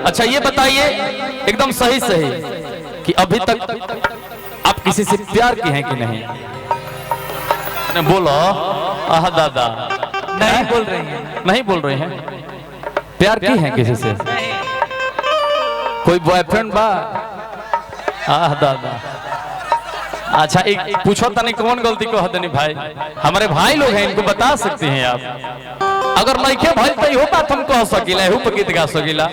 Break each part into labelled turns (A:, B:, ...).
A: अच्छा ये बताइए एकदम सही सही कि अभी तक आप किसी से प्यार की हैं कि नहीं? बोलो। आह दादा
B: नहीं बोल रही हैं।
A: नहीं बोल रहे हैं। प्यार की हैं किसी से? कोई बॉयफ्रेंड बा? आह दादा। अच्छा एक पूछो तनी कौन गलती को हदनी भाई? हमारे भाई लोग हैं, इनको बता सकते हैं आप। अगर लड़के भाई तो यो बात हम कह सकीला, यहू पर गीत गा सकीला।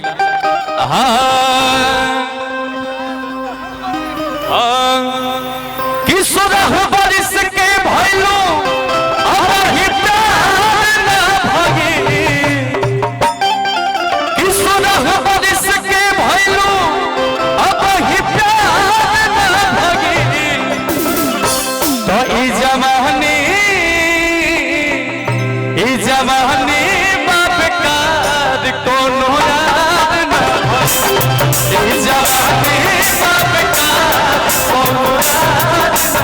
A: किशोर बारिश के भइलो अब ही प्यार ना भगे। किशोर बारिश के भइलो अब ही प्यार ना भगे। तो ई जमाने बाप का कोनो याद ना भगे। ई जमाने बाप का कोनो याद ना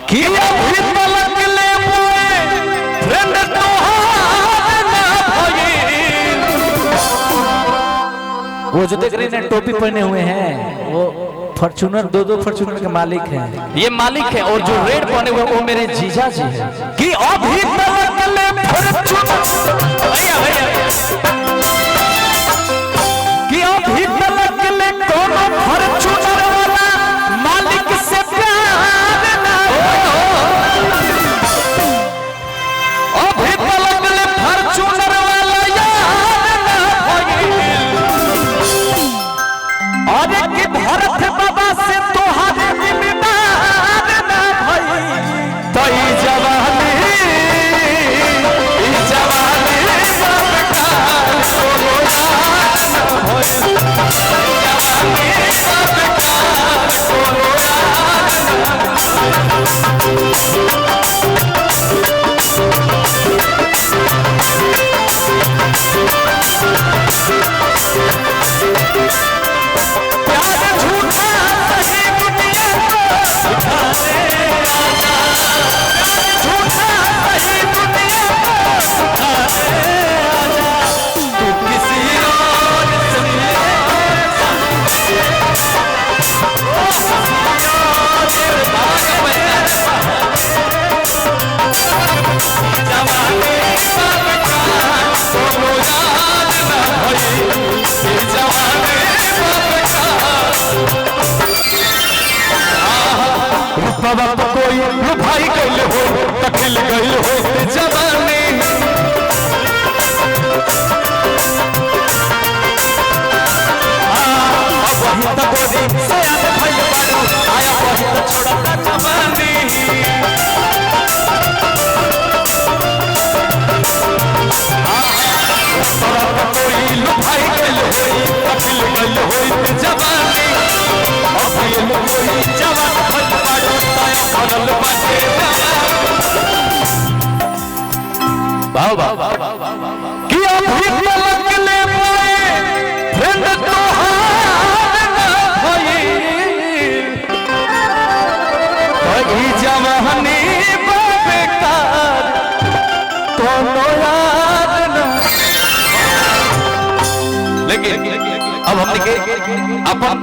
A: कि अभी तलक ले मोए फ्रेंड तोहार ना भगे।
B: वो जो देख रही हैं टोपी पहने हुए हैं वो फॉर्च्यूनर, दो फॉर्च्यूनर के मालिक हैं।
A: ये मालिक है और जो रेड पहने हुए वो मेरे जीजा जी हैं। कि अभी तलक ले भैया कि अभी तलक ले कोनो फॉर्च्यूनर वाला मालिक से प्यार ना अभी तलक ले फॉर्च्यूनर वाला याद ना भगे। और कि भरत बाबा से तोहारे जिम्मेदार ना भई। तो ई जवानी सबका कोनो याद ना भई। जवानी सबका कोनो याद ना प्यार झूठा सही दुनिया को उठा दे आजा। झूठा सही दुनिया को उठा दे आजा। तू किसी और से भाग में जवानी सबका कोनो याद ना भई। जवानी बाबा तो कोई भाई गइल हो कखिल गइल हो जवानी। अब वही तो गोरी से याद भइल बारू आया वही तो छोड़ता जवानी। बाबा कोई भाई गइल हो कखिल गइल हो जवानी। अब ये कोई जवान भइल बारू बदल बाटे कि अभी तलक ले मोए फ्रेंड तोहार ना भई। तो ई जवानी बेकार कोनो याद ना। लेकिन अब हमने के अपन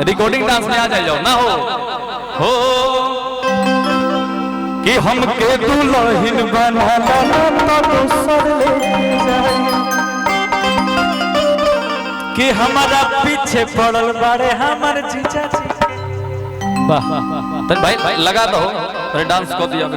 A: रिकॉर्डिंग डांस में आ जाओ ना हो कि हमके दुल्हन बना तो सर ले जाए। कि हमारा पीछे पड़ल बारे हमार जीजा जी। वाह भाई लगा दो डांस को दिया।